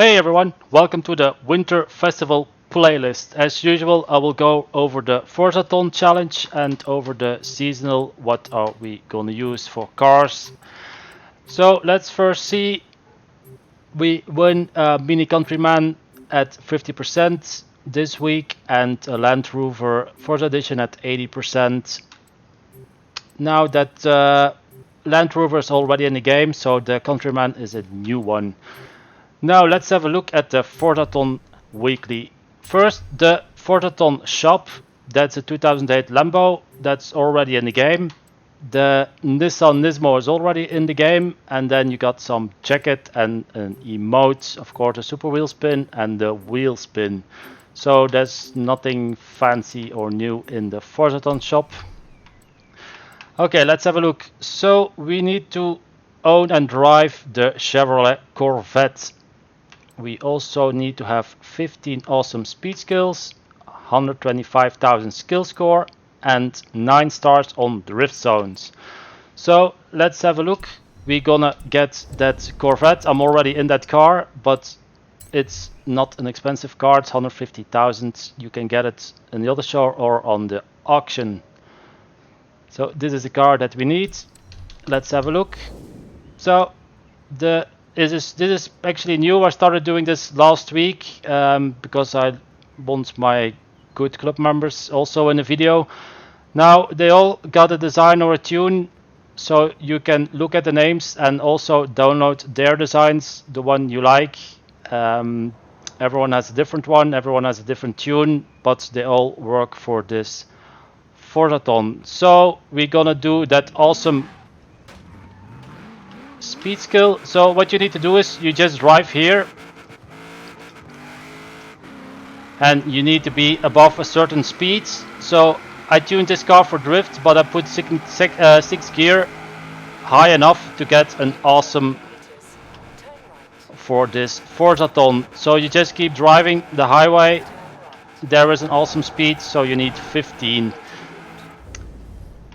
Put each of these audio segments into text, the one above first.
Hey everyone, welcome to the Winter Festival playlist. As usual, I will go over the forzathon challenge and over the seasonal, what are we gonna use for cars. So let's first see, we won a Mini Countryman at 50% this week and a Land Rover Forza Edition at 80%. Now that Land Rover is already in the game, so the Countryman is a new one. Now let's have a look at the Forzathon weekly. First, the Forzathon shop. That's a 2008 Lambo. That's already in the game. The Nissan Nismo is already in the game. And then you got some jacket and an emote. Of course, a super wheel spin and the wheel spin. So there's nothing fancy or new in the Forzathon shop. Okay, let's have a look. So we need to own and drive the Chevrolet Corvette. We also need to have 15 awesome speed skills, 125,000 skill score, and 9 stars on drift zones. So let's have a look. We're gonna get that Corvette. I'm already in that car, but it's not an expensive car. It's 150,000. You can get it in the other store or on the auction. So this is the car that we need. Let's have a look. So this is actually new. I started doing this last week because I want my good club members also in the video. Now they all got a design or a tune, so you can look at the names and also download their designs, the one you like. Everyone has a different one, everyone has a different tune, but they all work for this Forzathon. So we're gonna do that awesome speed skill. So what you need to do is you just drive here and you need to be above a certain speed. So I tuned this car for drift, but I put 6 gear high enough to get an awesome for this Forzathon. So you just keep driving the highway. There is an awesome speed, so you need 15.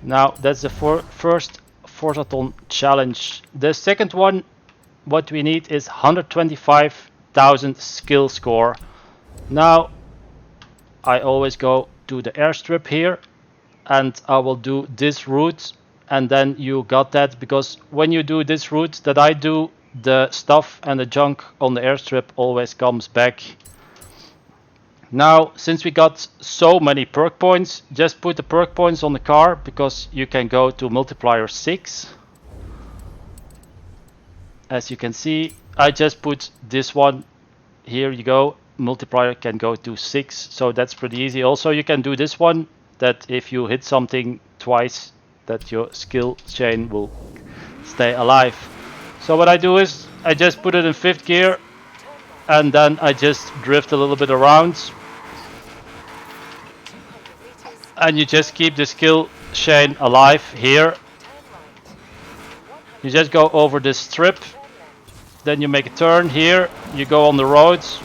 Now that's the first Forzathon challenge. The second one, what we need is 125,000 skill score. Now I always go to the airstrip here and I will do this route, and then you got that, because when you do this route that I do, the stuff and the junk on the airstrip always comes back. Now, since we got so many perk points, just put the perk points on the car, because you can go to multiplier 6. As you can see, I just put this one. Here you go. Multiplier can go to 6, so that's pretty easy. Also, you can do this one, that if you hit something twice, that your skill chain will stay alive. So what I do is, I just put it in 5th gear, and then I just drift a little bit around. And you just keep the skill chain alive here. You just go over this strip, then you make a turn here, you go on the roads,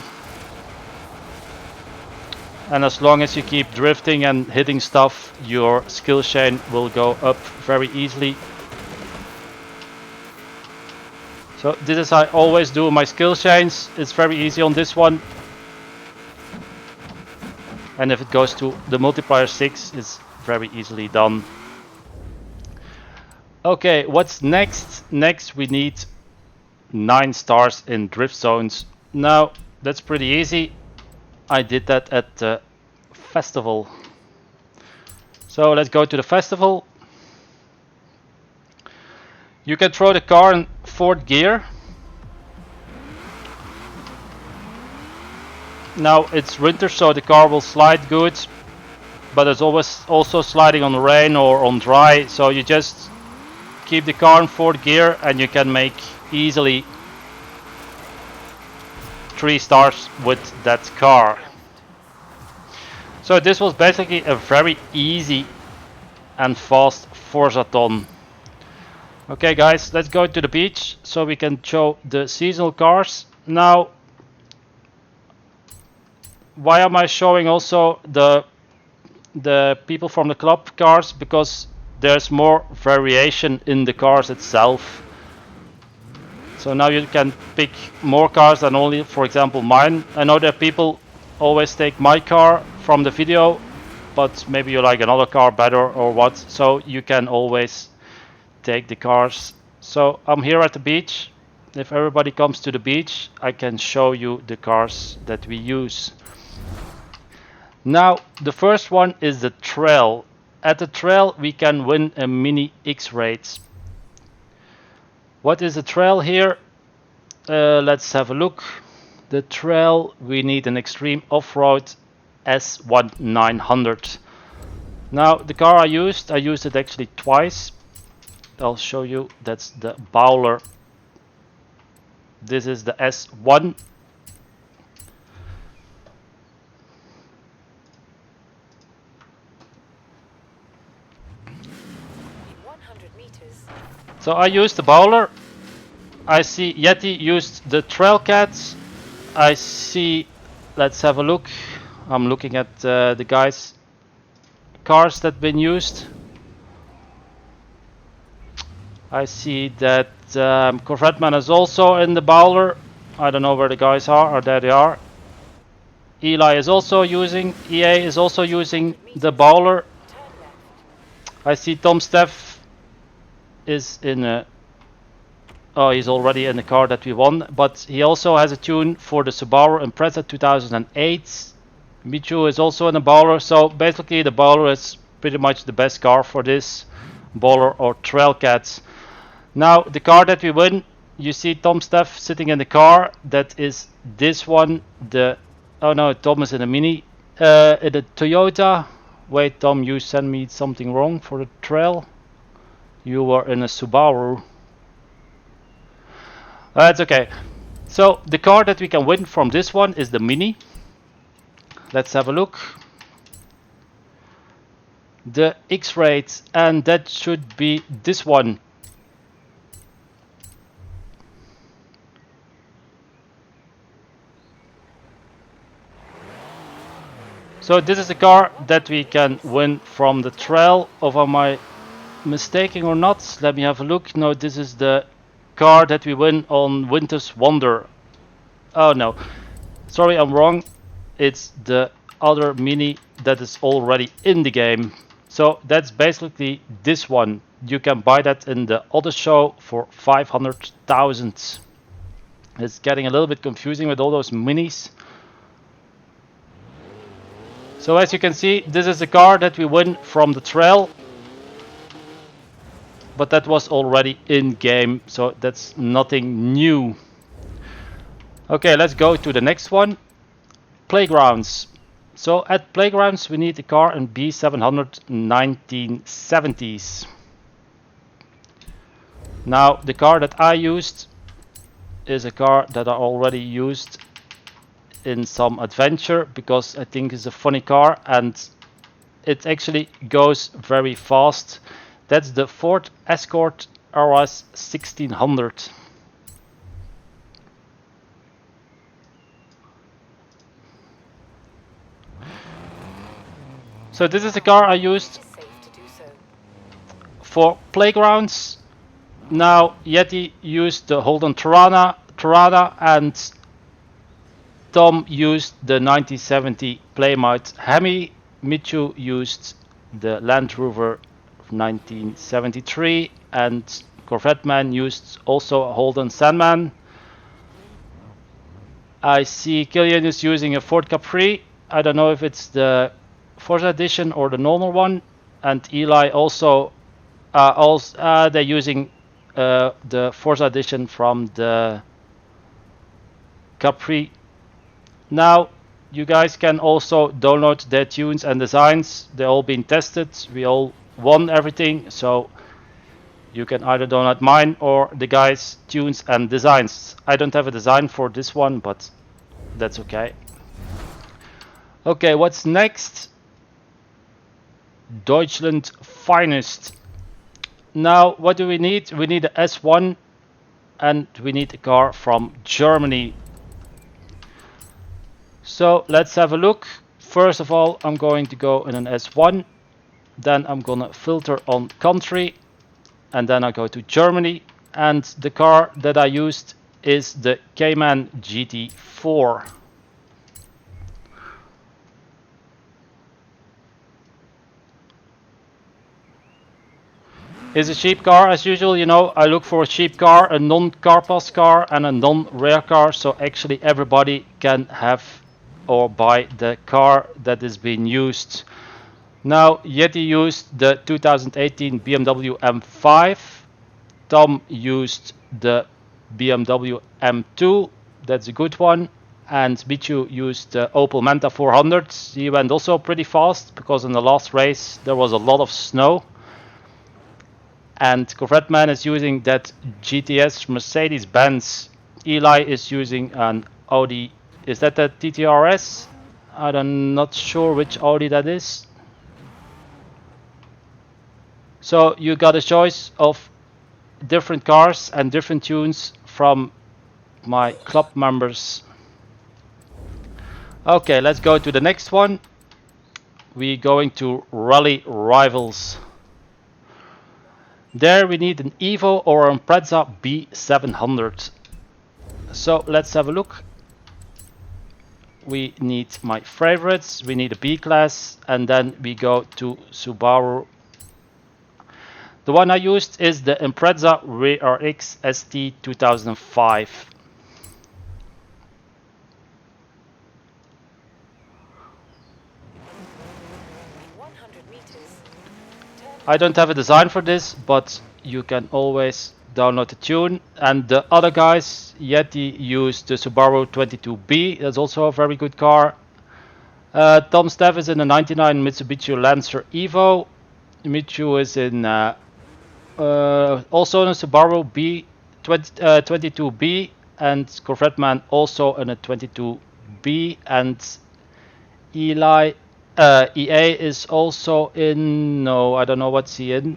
and as long as you keep drifting and hitting stuff, your skill chain will go up very easily. So this is how I always do my skill chains. It's very easy on this one. And if it goes to the multiplier 6, it's very easily done. Okay, what's next? Next we need 9 stars in drift zones. Now, that's pretty easy. I did that at the festival. So let's go to the festival. You can throw the car in 4th gear. Now it's winter, so the car will slide good, but it's always also sliding on rain or on dry, so you just keep the car in 4th gear and you can make easily 3 stars with that car. So this was basically a very easy and fast Forzathon. Okay guys, let's go to the beach so we can show the seasonal cars. Now, why am I showing also the people from the club cars? Because there's more variation in the cars itself. So now you can pick more cars than only, for example, mine. I know that people always take my car from the video, but maybe you like another car better or what. So you can always take the cars. So I'm here at the beach. If everybody comes to the beach, I can show you the cars that we use. Now, the first one is the trail. At the trail, we can win a mini X-Rates. What is the trail here? Let's have a look. The trail, we need an extreme off-road S1900. Now, the car I used it actually twice. I'll show you. That's the Bowler. This is the S1. So I used the Bowler. I see Yeti used the trailcat. I see, let's have a look. I'm looking at the guys' cars that been used. I see that Corvette Man is also in the Bowler. I don't know where the guys are, or there they are. Eli is also using, EA is also using the Bowler. I see TomStev is in a, oh, he's already in the car that we won, but he also has a tune for the Subaru Impreza 2008. Michu is also in the Bowler, so basically the Bowler is pretty much the best car for this, Bowler or Trailcat. Now the car that we win, you see TomStev sitting in the car, that is this one, the, oh no, Tom is in a Mini, in the Toyota. Wait, Tom, you sent me something wrong for the trail. You were in a Subaru. That's okay. So the car that we can win from this one is the Mini. Let's have a look. The X-Rates, and that should be this one. So this is the car that we can win from the trail. Of am I mistaken or not? Let me have a look. No, this is the car that we win on Winter's Wonder. Oh no, sorry, I'm wrong. It's the other Mini that is already in the game. So that's basically this one. You can buy that in the auto show for 500,000. It's getting a little bit confusing with all those Minis. So as you can see, this is the car that we win from the trail. But that was already in game, so that's nothing new. Okay, let's go to the next one. Playgrounds. So at Playgrounds we need a car in B700 1970s. Now the car that I used is a car that I already used in some adventure, because I think it's a funny car and it actually goes very fast. That's the Ford Escort RS 1600. So this is the car I used for Playgrounds. Now Yeti used the Holden torana, and Tom used the 1970 Plymouth Hemi. Michu used the Land Rover 1973, and Corvette Man used also a Holden Sandman. I see Killian is using a Ford Capri. I don't know if it's the Forza edition or the normal one, and Eli also they're using the Forza edition from the Capri. Now you guys can also download their tunes and designs. They're all been tested. We all won everything, so you can either download mine or the guys' tunes and designs. I don't have a design for this one, but that's okay. Okay, what's next? Deutschland Finest. Now what do we need? We need a S1 and we need a car from Germany. So let's have a look. First of all, I'm going to go in an S1. Then I'm gonna filter on country, and then I go to Germany. and the car that I used is the Cayman GT4. It's a cheap car as usual, you know. I look for a cheap car, a non-CarPass car and a non-rare car, so actually everybody can have or buy the car that is being used. Now Yeti used the 2018 BMW M5, Tom used the BMW M2, that's a good one, and Michu used the Opel Manta 400. He went also pretty fast because in the last race there was a lot of snow. And Corvette Man is using that GTS Mercades Benz. Eli is using an Audi. Is that a TTRS? I'm not sure which Audi that is. So you got a choice of different cars and different tunes from my club members. Okay, let's go to the next one. We're going to Rally Rivals. There we need an Evo or an Impreza B700. So let's have a look. We need my favorites. We need a B-Class, and then we go to Subaru. The one I used is the Impreza RX ST 2005. I don't have a design for this, but you can always download the tune. And the other guys, Yeti used the Subaru 22B. That's also a very good car. TomStev is in a 99 Mitsubishi Lancer Evo. Michu is in also in a Subaru B 22B, and Corvette Man also in a 22B, and Eli EA is also in. No, I don't know what's he in.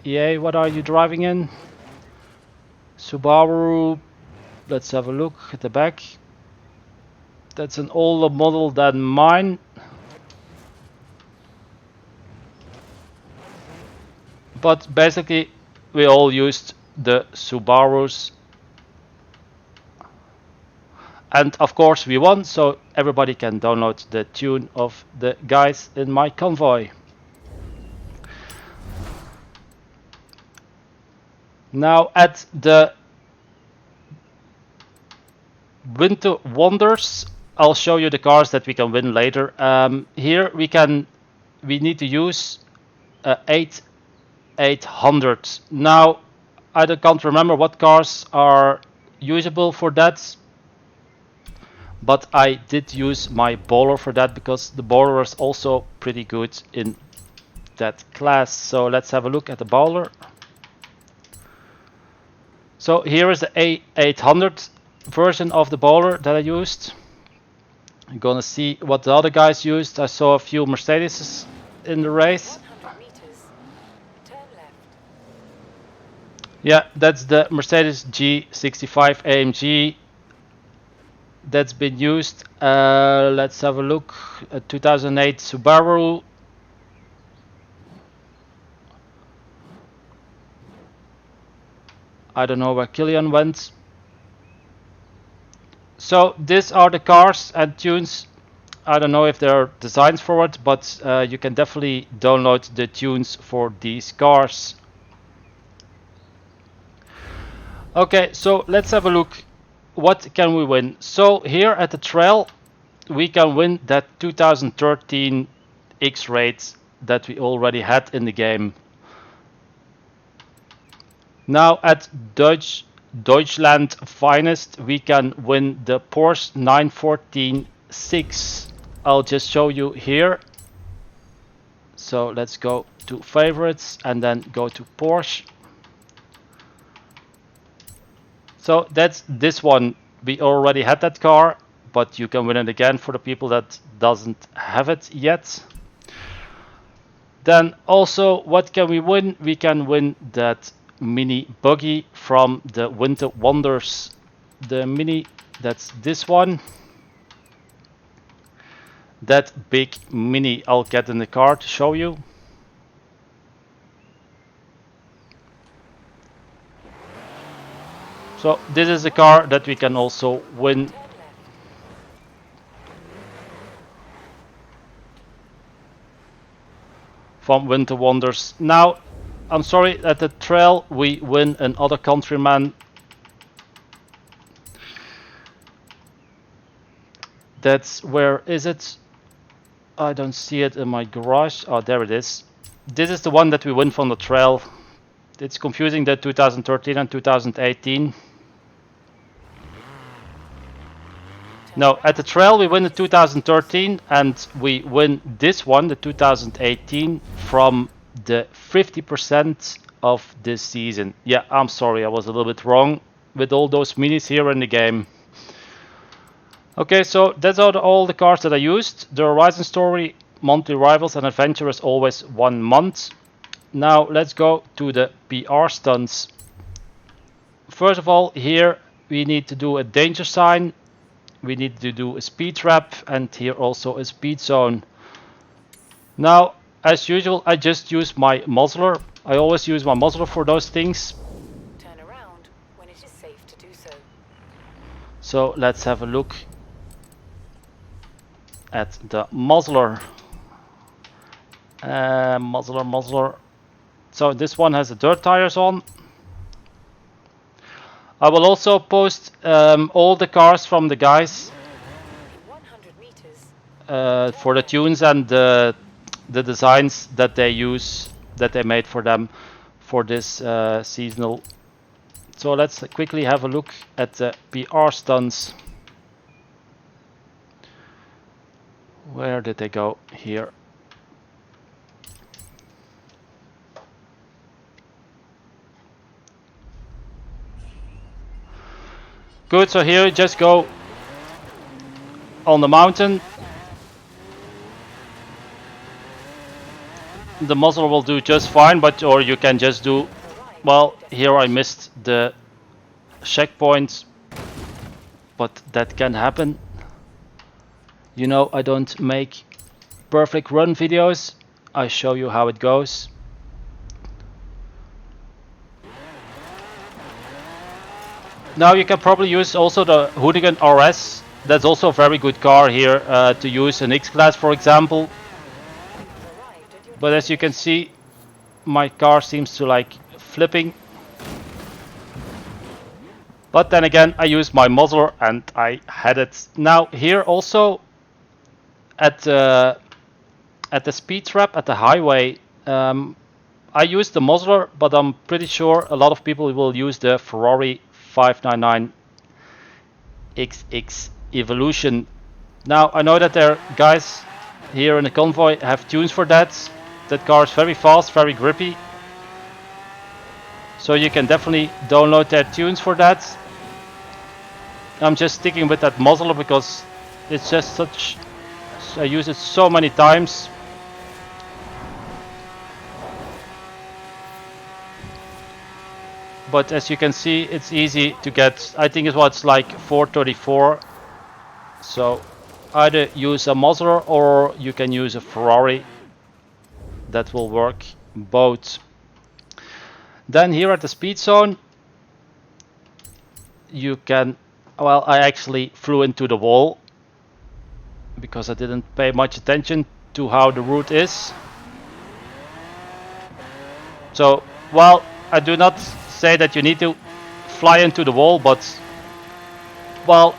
EA, what are you driving in? Subaru. Let's have a look at the back. That's an older model than mine. But basically, we all used the Subarus. And of course we won, so everybody can download the tune of the guys in my convoy. Now at the Winter Wonders, I'll show you the cars that we can win later. Here we need to use 800. Now I can't remember what cars are usable for that, but I did use my bowler for that because the bowler is also pretty good in that class. So let's have a look at the bowler. So here is the A800 version of the bowler that I used. I'm gonna see what the other guys used. I saw a few Mercedes in the race. Yeah, that's the Mercedes G65 AMG that's been used. Let's have a look at 2008 Subaru. I don't know where Killian went. So these are the cars and tunes. I don't know if there are designs for it, but you can definitely download the tunes for these cars. Okay, so let's have a look. What can we win? So here at the trail, we can win that 2013 X-Rate that we already had in the game. Now at Deutschland Finest, we can win the Porsche 914-6. I'll just show you here. So let's go to favorites and then go to Porsche. So that's this one. We already had that car, but you can win it again for the people that doesn't have it yet. Then also, what can we win? We can win that mini buggy from the Winter Wonders. The mini, that's this one. That big mini, I'll get in the car to show you. So this is a car that we can also win. From Winter Wonders. Now, I'm sorry, at the trail we win another countryman. That's, where is it? I don't see it in my garage. Oh, there it is. This is the one that we win from the trail. It's confusing, the 2013 and 2018. No, at the trail we win the 2013 and we win this one, the 2018, from the 50% of this season. Yeah, I'm sorry, I was a little bit wrong with all those minis here in the game. Okay, so that's all the cars that I used. The Horizon Story, monthly rivals and adventure is always 1 month. Now let's go to the PR stunts. First of all, here we need to do a danger sign. We need to do a speed trap, and here also a speed zone. Now, as usual, I just use my muzzler. I always use my muzzler for those things. Turn around when it is safe to do so. So let's have a look at the muzzler. Muzzler. So this one has the dirt tires on. I will also post all the cars from the guys 100 meters. for the tunes and the designs that they use, that they made for them for this seasonal. So let's quickly have a look at the PR stunts. Where did they go? Here. Good, so here you just go on the mountain. The muzzle will do just fine, but or you can just do, well, here I missed the checkpoint, but that can happen. You know, I don't make perfect run videos. I show you how it goes. Now you can probably use also the Hoonigan RS. That's also a very good car here to use an X-Class, for example. But as you can see, my car seems to like flipping. But then again, I use my muzzler and I had it. Now here also at the speed trap at the highway, I use the muzzler, but I'm pretty sure a lot of people will use the Ferrari 599 XX Evolution. Now I know that there are guys here in the convoy have tunes for that. That car is very fast, very grippy. So you can definitely download their tunes for that. I'm just sticking with that muzzler because it's just such, I use it so many times. But as you can see, it's easy to get. I think it's what's like 434. So either use a muzzler or you can use a Ferrari. That will work both. Then here at the speed zone, you can, well, I actually flew into the wall because I didn't pay much attention to how the route is. So, well, I do not say that you need to fly into the wall, but, well,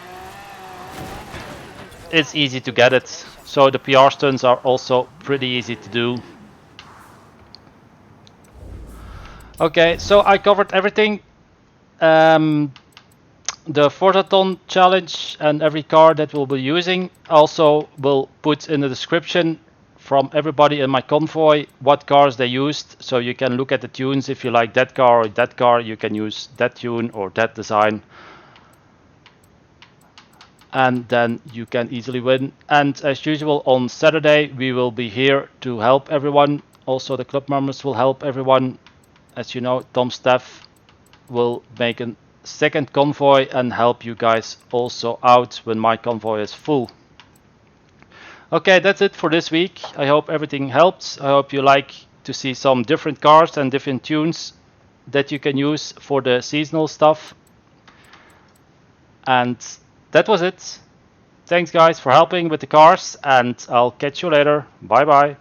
it's easy to get it. So the PR stunts are also pretty easy to do. Okay, so I covered everything. The forzathon challenge and every car that we'll be using. Also will put in the description from everybody in my convoy what cars they used, so you can look at the tunes. If you like that car or that car, you can use that tune or that design, and then you can easily win. And as usual, on Saturday we will be here to help everyone. Also the club members will help everyone. As you know, TomStev will make a second convoy and help you guys also out when my convoy is full. Okay, that's it for this week. I hope everything helped. I hope you like to see some different cars and different tunes that you can use for the seasonal stuff. And that was it. Thanks guys for helping with the cars, and I'll catch you later. Bye bye.